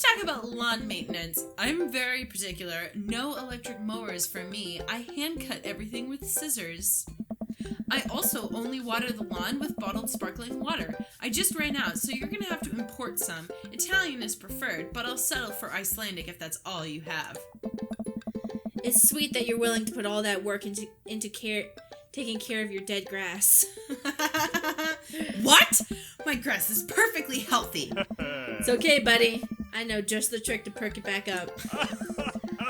talk about lawn maintenance. I'm very particular. No electric mowers for me. I hand cut everything with scissors. I also only water the lawn with bottled sparkling water. I just ran out, so you're gonna have to import some. Italian is preferred, but I'll settle for Icelandic if that's all you have. It's sweet that you're willing to put all that work into taking care of your dead grass. What? My grass is perfectly healthy. It's okay, buddy. I know just the trick to perk it back up.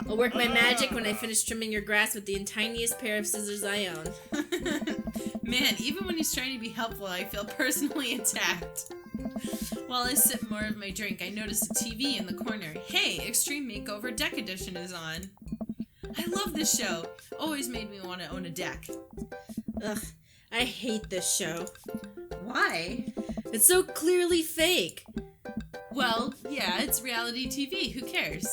I'll work my magic when I finish trimming your grass with the tiniest pair of scissors I own. Man, even when he's trying to be helpful, I feel personally attacked. While I sip more of my drink, I notice a TV in the corner. Hey, Extreme Makeover Deck Edition is on. I love this show. Always made me want to own a deck. Ugh, I hate this show. Why? It's so clearly fake. Well, yeah, it's reality TV. Who cares?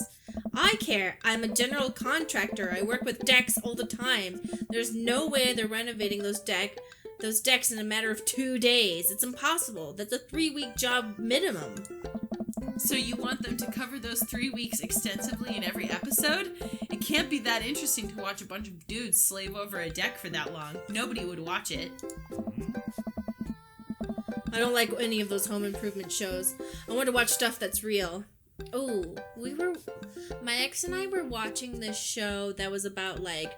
I care. I'm a general contractor. I work with decks all the time. There's no way they're renovating those decks in a matter of 2 days. It's impossible. That's a 3-week job minimum. So you want them to cover those 3 weeks extensively in every episode? It can't be that interesting to watch a bunch of dudes slave over a deck for that long. Nobody would watch it. I don't like any of those home improvement shows. I want to watch stuff that's real. Oh, my ex and I were watching this show that was about, like,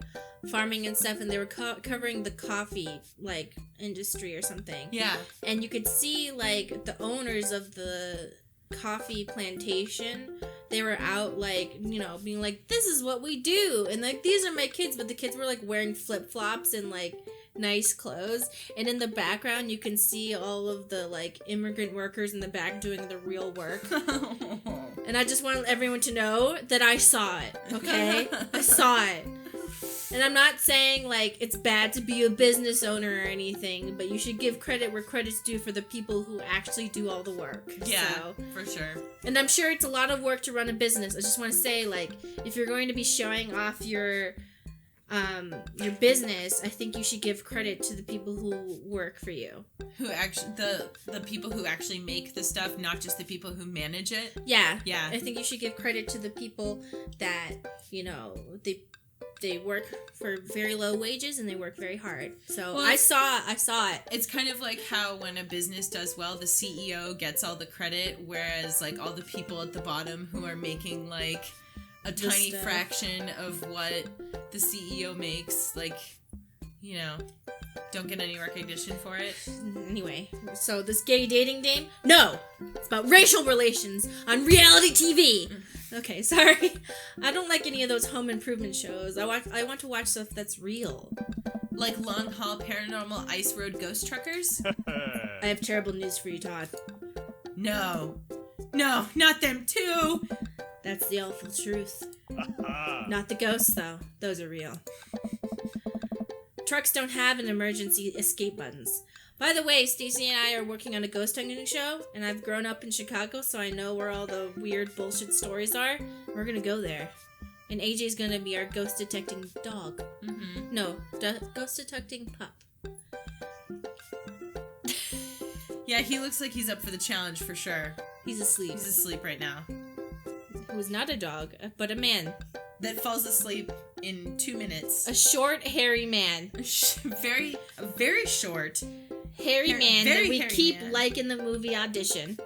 farming and stuff, and they were covering the coffee, like, industry or something. Yeah. And you could see, like, the owners of the coffee plantation, they were out, like, you know, being like, this is what we do, and, like, these are my kids, but the kids were, like, wearing flip-flops and, like, nice clothes, and in the background you can see all of the, like, immigrant workers in the back doing the real work. And I just want everyone to know that I saw it, okay? I saw it. And I'm not saying, like, it's bad to be a business owner or anything, but you should give credit where credit's due for the people who actually do all the work. Yeah, so. For sure. And I'm sure it's a lot of work to run a business. I just want to say, like, if you're going to be showing off your business, I think you should give credit to the people who work for you. Who actually, the people who actually make the stuff, not just the people who manage it. Yeah. Yeah. I think you should give credit to the people that, you know, they work for very low wages and they work very hard. So well, I saw it. It's kind of like how when a business does well, the CEO gets all the credit, whereas like all the people at the bottom who are making like a tiny fraction of what the CEO makes, like, you know, don't get any recognition for it. Anyway, so this gay dating game? No! It's about racial relations on reality TV! Okay, sorry. I don't like any of those home improvement shows. I want to watch stuff that's real. Like Long Haul Paranormal Ice Road Ghost Truckers? I have terrible news for you, Todd. No, not them too! That's the awful truth. Not the ghosts, though. Those are real. Trucks don't have an emergency escape buttons. By the way, Stacey and I are working on a ghost hunting show, and I've grown up in Chicago, so I know where all the weird bullshit stories are. We're gonna go there. And AJ's gonna be our ghost detecting dog. Mm-hmm. No, ghost detecting pup. Yeah, he looks like he's up for the challenge for sure. He's asleep. He's asleep right now. Who's not a dog, but a man. That falls asleep in 2 minutes. A short, hairy man. Very short. Hairy man that we keep like in the movie Audition.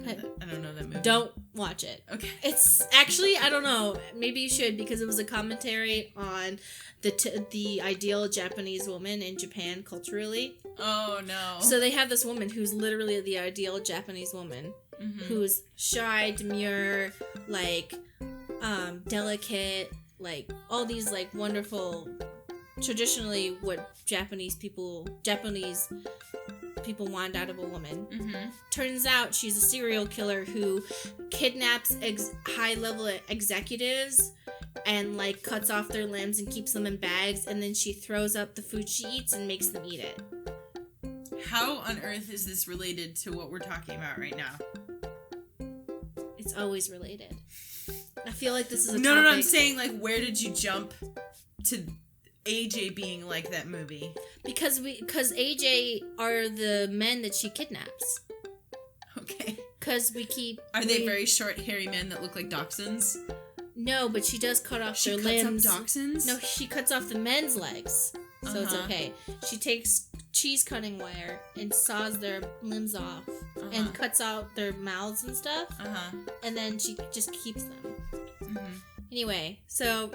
I don't know that movie. Don't watch it. Okay. It's actually, I don't know, maybe you should, because it was a commentary on the ideal Japanese woman in Japan culturally. Oh, no. So they have this woman who's literally the ideal Japanese woman. Mm-hmm. Who's shy, demure, like, delicate, like, all these, like, wonderful, traditionally what Japanese people want out of a woman. Mm-hmm. Turns out she's a serial killer who kidnaps high-level executives and, like, cuts off their limbs and keeps them in bags, and then she throws up the food she eats and makes them eat it. How on earth is this related to what we're talking about right now? It's always related. I feel like this is a No, topic. I'm saying, like, where did you jump to AJ being like that movie? Because AJ are the men that she kidnaps. Okay. because we keep... Are they very short, hairy men that look like dachshunds? No, but she does cut off their limbs. She cuts up dachshunds? No, she cuts off the men's legs. So it's Uh-huh. okay. She takes cheese cutting wire and saws their limbs off and cuts out their mouths and stuff. And then she just keeps them. Anyway, so...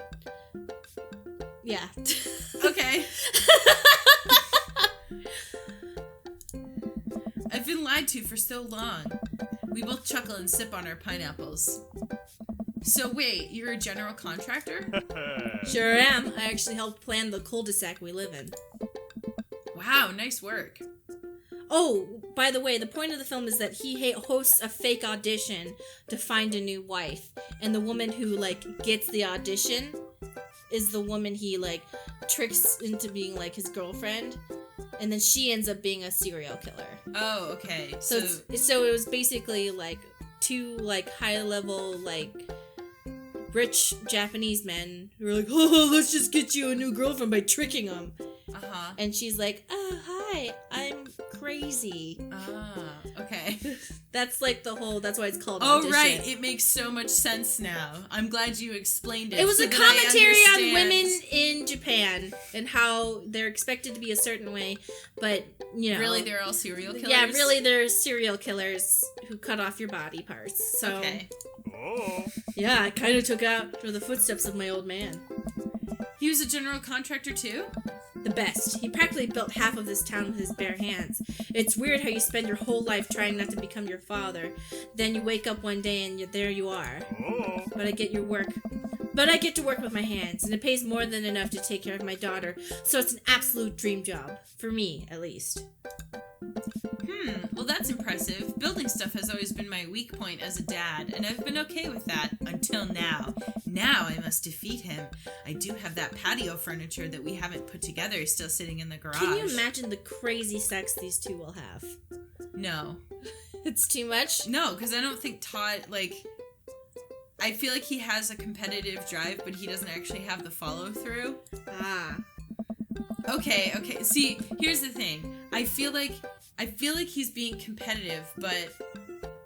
Yeah. Okay. I've been lied to for so long. We both chuckle and sip on our pineapples. So wait, you're a general contractor? Sure am. I actually helped plan the cul-de-sac we live in. Wow, nice work. Oh, by the way, the point of the film is that he hosts a fake audition to find a new wife. And the woman who, like, gets the audition is the woman he, like, tricks into being, like, his girlfriend. And then she ends up being a serial killer. Oh, okay. So it was basically, like, two, like, high-level, like, rich Japanese men who were like, oh, let's just get you a new girlfriend by tricking them. And she's like, oh, hi, I'm crazy. Okay. That's like that's why it's called Oh, audition. right. It makes so much sense now. I'm glad you explained it. It was so a that commentary I on understand. women in Japan and how they're expected to be a certain way, but, you know. Really, they're all serial killers? Yeah, really, they're serial killers who cut off your body parts. So, okay. Yeah, I kind of took out for the footsteps of my old man. He was a general contractor, too? The best. He practically built half of this town with his bare hands. It's weird how you spend your whole life trying not to become your father. Then you wake up one day and there you are. But I get to work with my hands, and it pays more than enough to take care of my daughter, so it's an absolute dream job. For me, at least. Well, that's impressive. Building stuff has always been my weak point as a dad, and I've been okay with that until now. Now I must defeat him. I do have that patio furniture that we haven't put together still sitting in the garage. Can you imagine the crazy sex these two will have? No. It's too much? No, because I don't think Todd, like... I feel like he has a competitive drive, but he doesn't actually have the follow-through. Okay. See, here's the thing. I feel like he's being competitive, but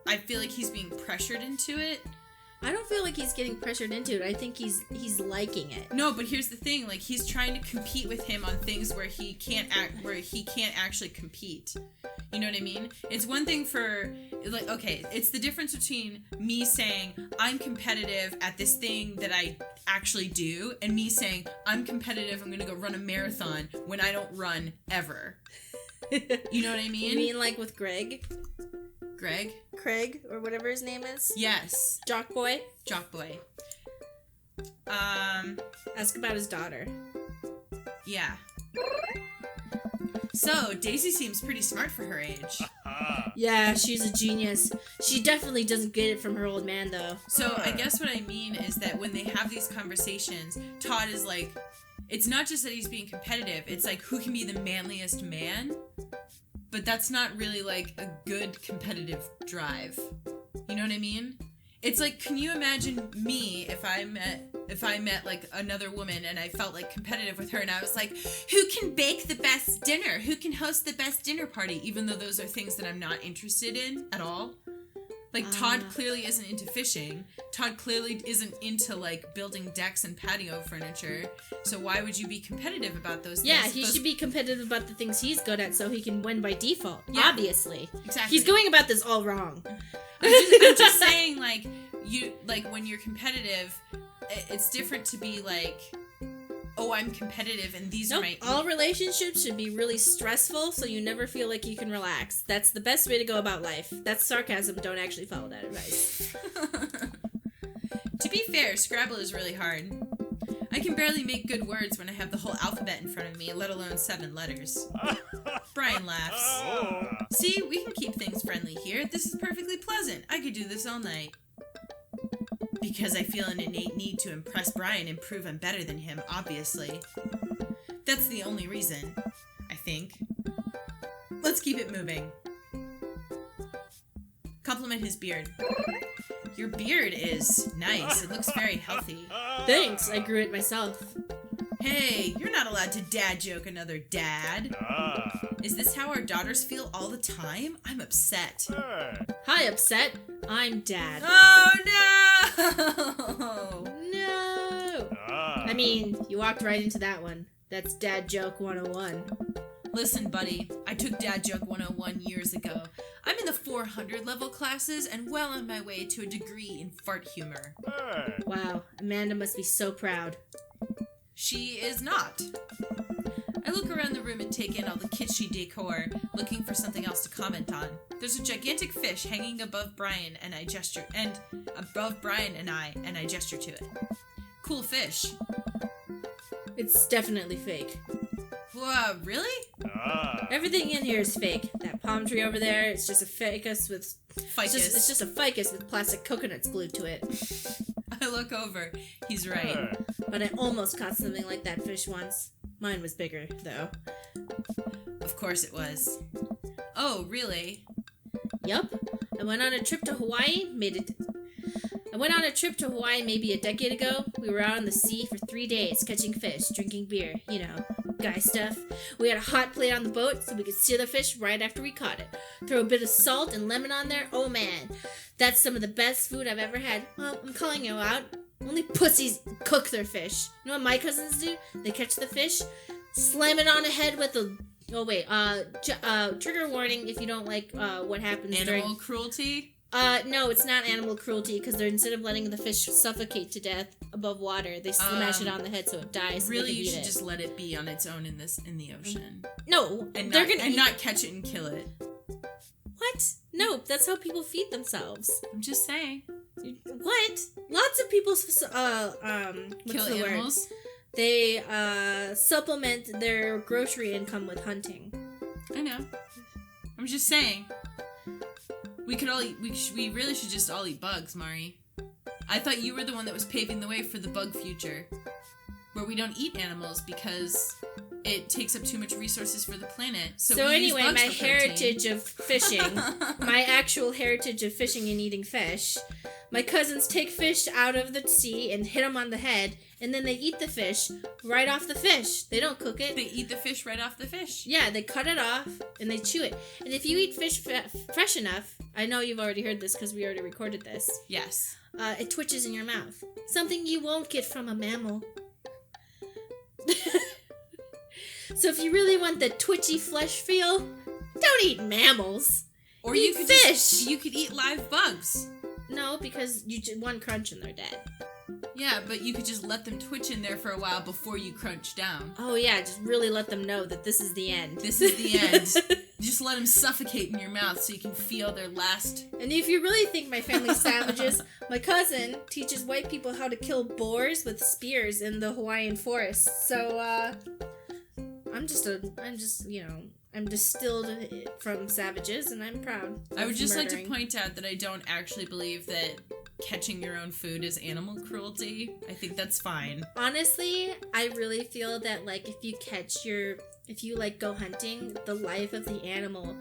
I feel like he's being pressured into it. I don't feel like he's getting pressured into it. I think he's liking it. No, but here's the thing. Like, he's trying to compete with him on things where he can't actually compete. You know what I mean? It's one thing for, like, okay, it's the difference between me saying I'm competitive at this thing that I actually do and me saying I'm competitive, I'm gonna go run a marathon when I don't run ever. You know what I mean? You mean like with Greg? Greg? Craig, or whatever his name is? Yes. Jock Boy? Jock Boy. Ask about his daughter. Yeah. So, Daisy seems pretty smart for her age. Yeah, she's a genius. She definitely doesn't get it from her old man, though. So, I guess what I mean is that when they have these conversations, Todd is like, it's not just that he's being competitive, it's like, who can be the manliest man? But that's not really, like, a good competitive drive. You know what I mean? It's like, can you imagine me if I met like another woman and I felt like competitive with her and I was like, who can bake the best dinner? Who can host the best dinner party? Even though those are things that I'm not interested in at all. Like, Todd clearly isn't into fishing. Todd clearly isn't into, like, building decks and patio furniture. So why would you be competitive about those things? Yeah, he should be competitive about the things he's good at so he can win by default. Yeah, obviously. Exactly. He's going about this all wrong. I'm just saying, like, when you're competitive, it's different to be like, oh, I'm competitive and these are my... All relationships should be really stressful so you never feel like you can relax. That's the best way to go about life. That's sarcasm. Don't actually follow that advice. To be fair, Scrabble is really hard. I can barely make good words when I have the whole alphabet in front of me, let alone 7 letters. Brian laughs. See, we can keep things friendly here. This is perfectly pleasant. I could do this all night. Because I feel an innate need to impress Brian and prove I'm better than him, obviously. That's the only reason, I think. Let's keep it moving. Compliment his beard. Your beard is nice. It looks very healthy. Thanks, I grew it myself. Hey, you're not allowed to dad joke another dad. Is this how our daughters feel all the time? I'm upset. Hi, upset. I'm Dad. Oh, no! No! I mean, you walked right into that one. That's Dad Joke 101. Listen, buddy, I took Dad Joke 101 years ago. I'm in the 400 level classes and well on my way to a degree in fart humor. Wow, Amanda must be so proud. She is not. I look around the room and take in all the kitschy decor, looking for something else to comment on. There's a gigantic fish hanging above Brian and I gesture to it. Cool fish. It's definitely fake. Really? Everything in here is fake. That palm tree over there, it's just a ficus with... Ficus. It's just a ficus with plastic coconuts glued to it. I look over. He's right. But I almost caught something like that fish once. Mine was bigger, though. Of course it was. Oh, really? Yup. I went on a trip to Hawaii maybe a decade ago. We were out on the sea for 3 days, catching fish, drinking beer, you know, guy stuff. We had a hot plate on the boat so we could sear the fish right after we caught it. Throw a bit of salt and lemon on there. Oh man, that's some of the best food I've ever had. Well, I'm calling you out. Only pussies cook their fish. You know what my cousins do? They catch the fish, slam it on the head with a... Oh wait, trigger warning if you don't like what happens Animal cruelty? No, it's not animal cruelty, because they're, instead of letting the fish suffocate to death above water, they smash it on the head so it dies. Really, you should just let it be on its own in the ocean. No, and they're not catch it and kill it. What? No, that's how people feed themselves. I'm just saying. What? Lots of people kill animals. They supplement their grocery income with hunting. I know. I'm just saying. We could all eat. We really should just all eat bugs, Mari. I thought you were the one that was paving the way for the bug future, where we don't eat animals because it takes up too much resources for the planet. So anyway, my heritage of fishing, my actual heritage of fishing and eating fish. My cousins take fish out of the sea and hit them on the head, and then they eat the fish right off the fish. They don't cook it. They eat the fish right off the fish. Yeah, they cut it off, and they chew it. And if you eat fish fresh enough, I know you've already heard this because we already recorded this. Yes. It twitches in your mouth. Something you won't get from a mammal. So if you really want the twitchy flesh feel, don't eat mammals. Or eat you could fish. You could eat live bugs. No, because one crunch and they're dead. Yeah, but you could just let them twitch in there for a while before you crunch down. Oh yeah, just really let them know that this is the end. This is the end. Just let them suffocate in your mouth so you can feel their last... And if you really think my family's savages, my cousin teaches white people how to kill boars with spears in the Hawaiian forest. So, I'm distilled from savages, and I'm proud. I would just like to point out that I don't actually believe that catching your own food is animal cruelty. I think that's fine. Honestly, I really feel that, like, if you go hunting, the life of the animal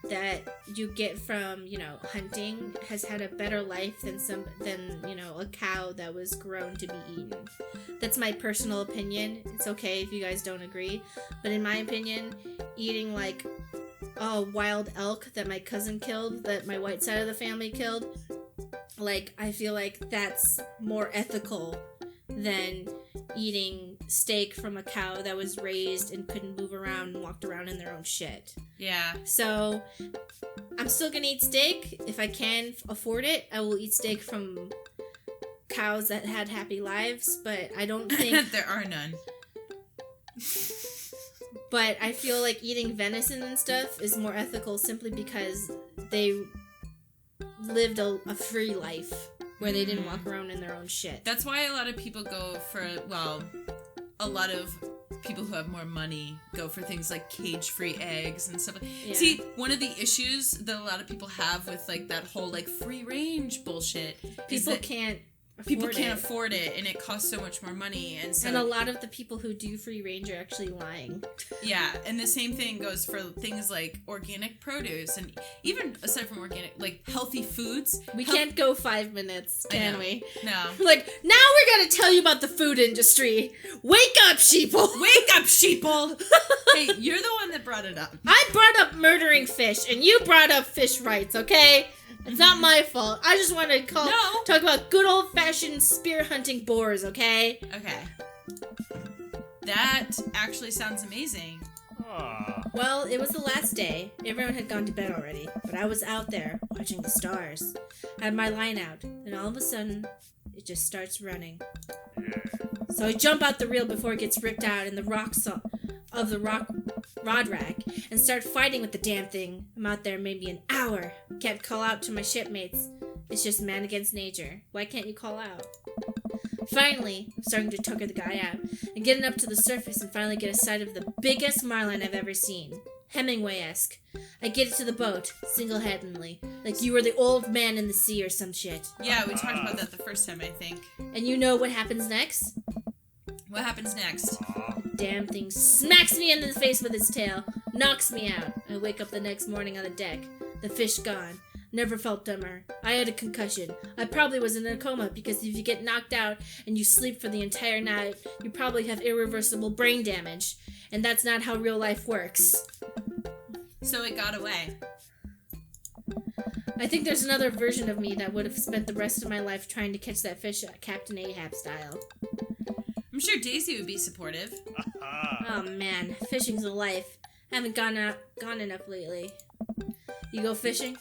that you get from, hunting has had a better life than a cow that was grown to be eaten. That's my personal opinion. It's okay if you guys don't agree, but in my opinion, eating like a wild elk that my cousin killed, that my white side of the family killed, like, I feel like that's more ethical than eating steak from a cow that was raised and couldn't move around and walked around in their own shit. Yeah. So, I'm still gonna eat steak. If I can afford it, I will eat steak from cows that had happy lives, but I don't think... There are none. But I feel like eating venison and stuff is more ethical simply because they lived a free life where they didn't walk around in their own shit. That's why a lot of people go for, a lot of people who have more money go for things like cage-free eggs and stuff. Yeah. See, one of the issues that a lot of people have with, like, that whole, like, free-range bullshit people can't people can't afford it, and it costs so much more money, and so... And a lot of the people who do free range are actually lying. Yeah, and the same thing goes for things like organic produce, and even aside from organic, like healthy foods. We can't go 5 minutes, can we? No. Like, now we're gonna tell you about the food industry. Wake up, sheeple! Wake up, sheeple! Hey, you're the one that brought it up. I brought up murdering fish, and you brought up fish rights, okay? It's not my fault. I just want to talk about good old-fashioned spear hunting boars, okay? Okay. That actually sounds amazing. Well, it was the last day. Everyone had gone to bed already, but I was out there watching the stars. I had my line out, and all of a sudden, it just starts running. So I jump out the reel before it gets ripped out in the rod rack and start fighting with the damn thing. I'm out there maybe an hour. Can't call out to my shipmates. It's just man against nature. Why can't you call out? Finally, I'm starting to tucker the guy out and getting up to the surface and finally get a sight of the biggest marlin I've ever seen. Hemingway-esque. I get it to the boat, single-handedly, like you were the old man in the sea or some shit. Yeah, we talked about that the first time, I think. And you know what happens next? What happens next? Damn thing smacks me in the face with its tail, knocks me out. I wake up the next morning on the deck. The fish gone. Never felt dumber. I had a concussion. I probably was in a coma because if you get knocked out and you sleep for the entire night, you probably have irreversible brain damage. And that's not how real life works. So it got away. I think there's another version of me that would have spent the rest of my life trying to catch that fish Captain Ahab style. I'm sure Daisy would be supportive. Oh man, fishing's a life. Haven't gone enough lately. You go fishing?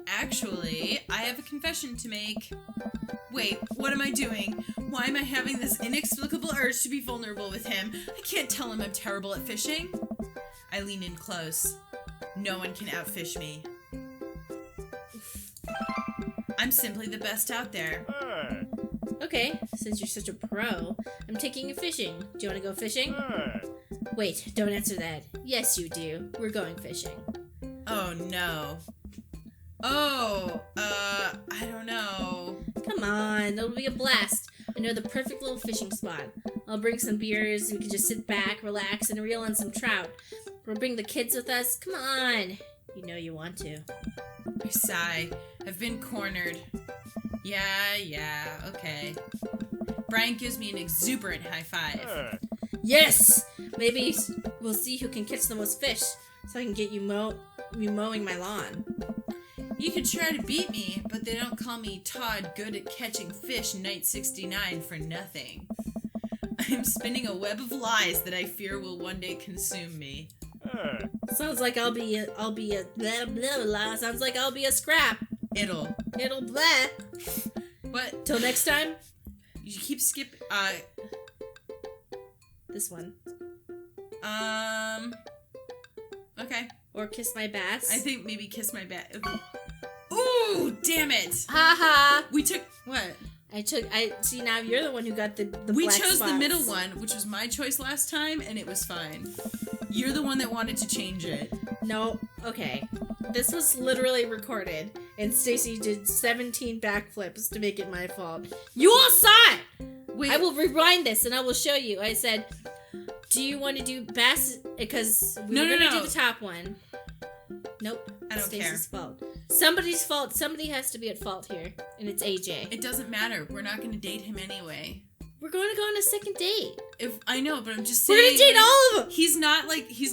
Actually, I have a confession to make. Wait, what am I doing? Why am I having this inexplicable urge to be vulnerable with him? I can't tell him I'm terrible at fishing. I lean in close. No one can outfish me. I'm simply the best out there. Okay, since you're such a pro, I'm taking you fishing. Do you want to go fishing? Wait, don't answer that. Yes, you do. We're going fishing. Oh, no. Oh, I don't know. Come on, that'll be a blast. I know the perfect little fishing spot. I'll bring some beers, we can just sit back, relax, and reel in some trout. We'll bring the kids with us. Come on. You know you want to. I sigh. I've been cornered. Yeah, okay. Brian gives me an exuberant high five. Yes! Maybe we'll see who can catch the most fish, so I can get you mowing my lawn. You could try to beat me, but they don't call me Todd good at catching fish Night 69 for nothing. I'm spinning a web of lies that I fear will one day consume me. Sounds like I'll be a blah blah blah. Sounds like I'll be a scrap. It'll blah. But till next time. You keep skipping. This one. Okay. Or kiss my bass. I think maybe kiss my bass. Ooh, damn it! Haha. We took what? I see now you're the one who got the We black chose spots. the middle one, which was my choice last time, and it was fine. You're the one that wanted to change it. No, okay. This was literally recorded, and Stacy did 17 backflips to make it my fault. You all saw it! Wait. I will rewind this, and I will show you. I said, do you want to do bass? Because we were going to do the top one. Nope. I don't Stacy's care. fault. Somebody's fault. Somebody has to be at fault here, and it's AJ. It doesn't matter. We're not going to date him anyway. We're going to go on a second date. I know, but I'm just saying. We're going to date all of them. He's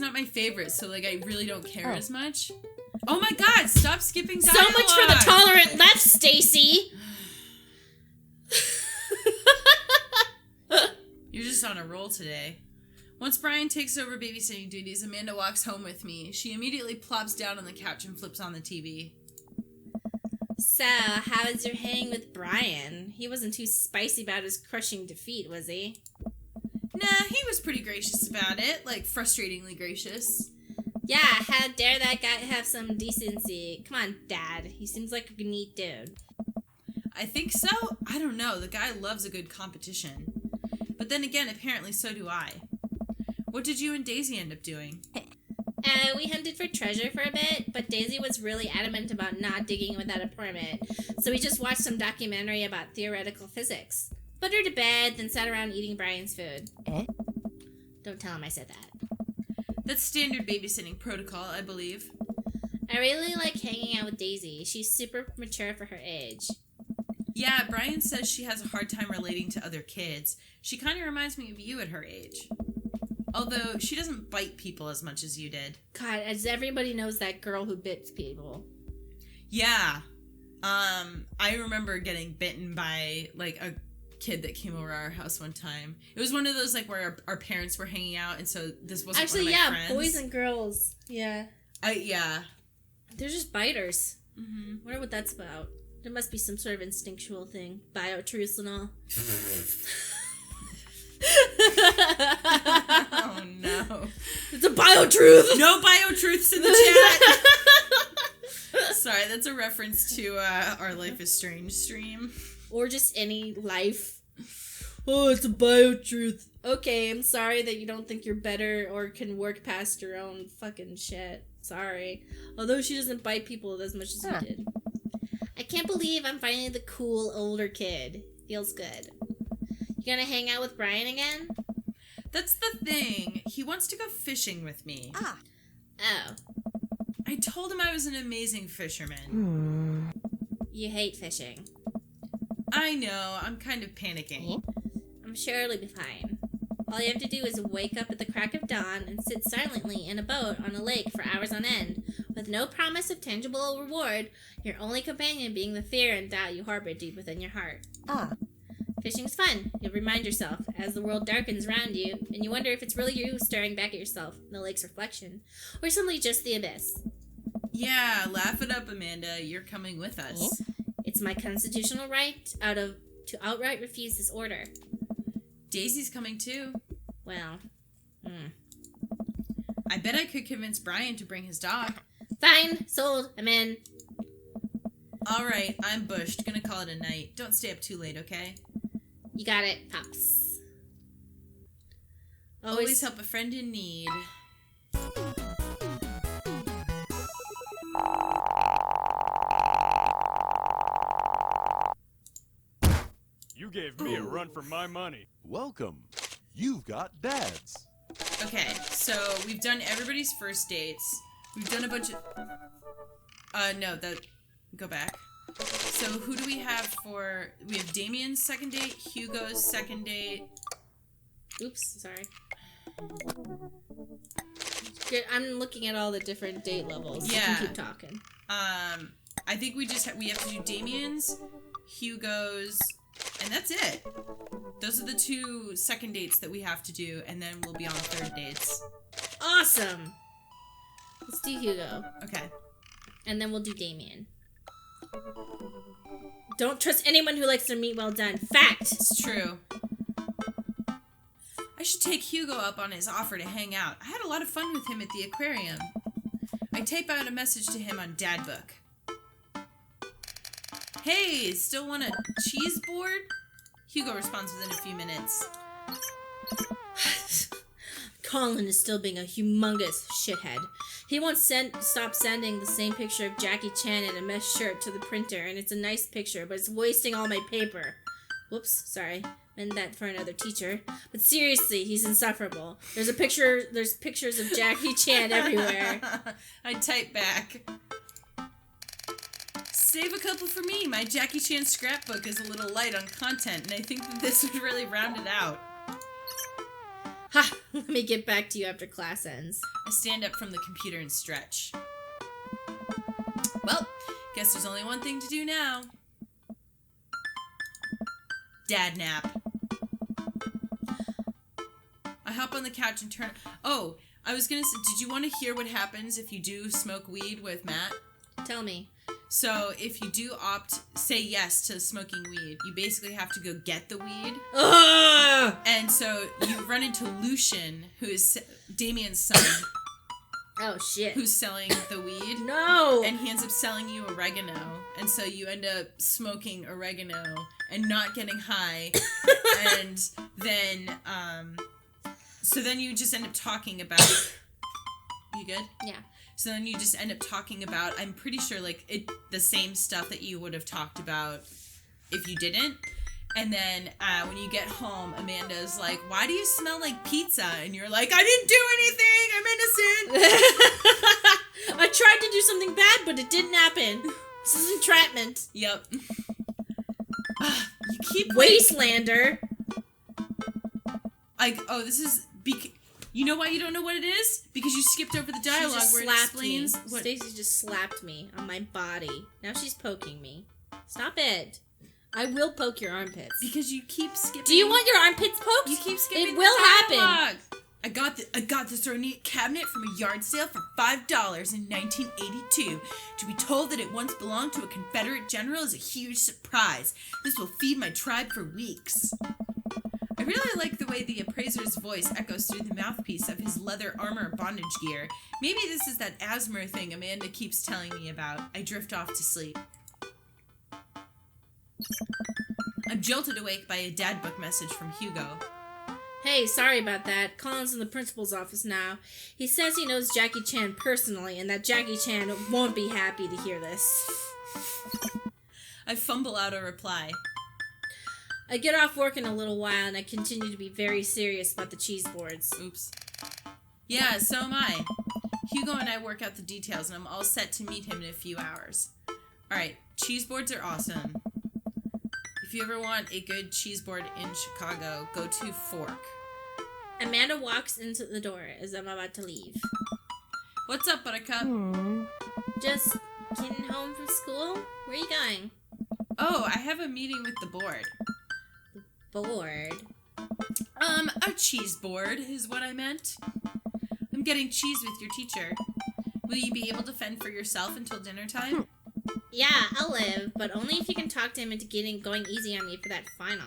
not my favorite, so like I really don't care as much. Oh my God! Stop skipping dialogue. So much for the tolerant left, Stacy. You're just on a roll today. Once Brian takes over babysitting duties, Amanda walks home with me. She immediately plops down on the couch and flips on the TV. So, how was your hang with Brian? He wasn't too spicy about his crushing defeat, was he? Nah, he was pretty gracious about it. Like, frustratingly gracious. Yeah, how dare that guy have some decency? Come on, Dad. He seems like a neat dude. I think so? I don't know. The guy loves a good competition. But then again, apparently so do I. What did you and Daisy end up doing? We hunted for treasure for a bit, but Daisy was really adamant about not digging without a permit, so we just watched some documentary about theoretical physics. Put her to bed, then sat around eating Brian's food. Don't tell him I said that. That's standard babysitting protocol, I believe. I really like hanging out with Daisy. She's super mature for her age. Yeah, Brian says she has a hard time relating to other kids. She kind of reminds me of you at her age. Although, she doesn't bite people as much as you did. God, as everybody knows that girl who bits people. Yeah. I remember getting bitten by, like, a kid that came over our house one time. It was one of those, like, where our parents were hanging out, and so this wasn't one of my friends. Boys and girls. Yeah. Yeah. They're just biters. Mm-hmm. Wonder what that's about. There must be some sort of instinctual thing. Bio-truths and all. Oh no. It's a bio-truth! No bio-truths in the chat! Sorry, that's a reference to our Life is Strange stream. Or just any life. Oh, it's a bio-truth. Okay, I'm sorry that you don't think you're better or can work past your own fucking shit. Sorry. Although she doesn't bite people as much as you did. I can't believe I'm finally the cool older kid. Feels good. You gonna hang out with Brian again? That's the thing. He wants to go fishing with me. Oh. I told him I was an amazing fisherman. You hate fishing. I know. I'm kind of panicking. I'm sure it'll be fine. All you have to do is wake up at the crack of dawn and sit silently in a boat on a lake for hours on end, with no promise of tangible reward, your only companion being the fear and doubt you harbor deep within your heart. Fishing's fun. You'll remind yourself as the world darkens around you, and you wonder if it's really you staring back at yourself in the lake's reflection, or simply just the abyss. Yeah, laugh it up, Amanda. You're coming with us. It's my constitutional right to outright refuse this order. Daisy's coming too. Well, I bet I could convince Brian to bring his dog. Fine, sold, I'm in. Alright, I'm bushed. Gonna call it a night. Don't stay up too late, okay? You got it, Pops. Always help a friend in need. You gave me a run for my money. Welcome. You've got dads. Okay, so we've done everybody's first dates. We've done a bunch of... Go back. So who do we have for... We have Damien's second date, Hugo's second date. Oops, sorry. Good, I'm looking at all the different date levels. Yeah. You can keep talking. I think we have to do Damien's, Hugo's, and that's it. Those are the 2 second dates that we have to do, and then we'll be on third dates. Awesome! Let's do Hugo. Okay. And then we'll do Damien. Don't trust anyone who likes their meat well done. Fact! It's true. I should take Hugo up on his offer to hang out. I had a lot of fun with him at the aquarium. I type out a message to him on Dadbook. Hey, still want a cheese board? Hugo responds within a few minutes. Colin is still being a humongous shithead. He won't stop sending the same picture of Jackie Chan in a mesh shirt to the printer, and it's a nice picture, but it's wasting all my paper. Whoops, sorry. Meant that for another teacher. But seriously, he's insufferable. There's pictures of Jackie Chan everywhere. I type back. Save a couple for me. My Jackie Chan scrapbook is a little light on content, and I think that this would really round it out. Ha! Let me get back to you after class ends. I stand up from the computer and stretch. Well, guess there's only one thing to do now. Dad nap. I hop on the couch and turn... Oh, I was gonna say, did you want to hear what happens if you do smoke weed with Matt? Tell me. So, if you do say yes to smoking weed, you basically have to go get the weed. Ugh! And so, you run into Lucian, who is Damien's son. Oh, shit. Who's selling the weed. No! And he ends up selling you oregano. And so, you end up smoking oregano and not getting high. And then, so then you just end up talking about You good? Yeah. So then you just end up talking about, I'm pretty sure, like, the same stuff that you would have talked about if you didn't. And then when you get home, Amanda's like, why do you smell like pizza? And you're like, I didn't do anything. I'm innocent. I tried to do something bad, but it didn't happen. This is entrapment. Yep. You keep... Wastelander. This is... You know why you don't know what it is? Because you skipped over the dialogue where it explains... Me. Stacy just slapped me on my body. Now she's poking me. Stop it. I will poke your armpits. Because you keep skipping... Do you want your armpits poked? You keep skipping It will happen. dialogue. I got this ornate cabinet from a yard sale for $5 in 1982. To be told that it once belonged to a Confederate general is a huge surprise. This will feed my tribe for weeks. I really like the way the appraiser's voice echoes through the mouthpiece of his leather armor bondage gear. Maybe this is that asthma thing Amanda keeps telling me about. I drift off to sleep. I'm jolted awake by a dad book message from Hugo. Hey, sorry about that. Colin's in the principal's office now. He says he knows Jackie Chan personally, and that Jackie Chan won't be happy to hear this. I fumble out a reply. I get off work in a little while, and I continue to be very serious about the cheese boards. Oops. Yeah, so am I. Hugo and I work out the details, and I'm all set to meet him in a few hours. Alright, cheese boards are awesome. If you ever want a good cheese board in Chicago, go to Fork. Amanda walks into the door as I'm about to leave. What's up, Buttercup? Just getting home from school? Where are you going? Oh, I have a meeting with the board. Bored. A cheese board is what I meant. I'm getting cheese with your teacher. Will you be able to fend for yourself until dinner time? Yeah, I'll live, but only if you can talk to him into going easy on me for that final.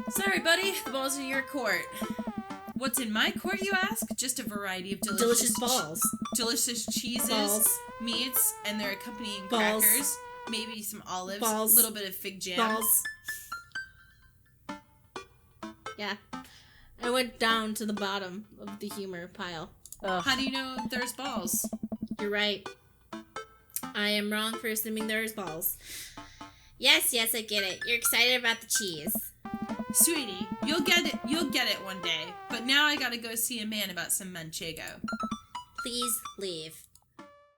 Sorry, buddy. The ball's in your court. What's in my court, you ask? Just a variety of delicious balls. Delicious cheeses, Balls. meats, and their accompanying Balls. crackers. Maybe some olives. Balls. A little bit of fig jam. Balls. Yeah. I went down to the bottom of the humor pile. Ugh. How do you know there's balls? You're right. I am wrong for assuming there's balls. Yes, I get it. You're excited about the cheese. Sweetie, you'll get it one day. But now I gotta go see a man about some manchego. Please leave.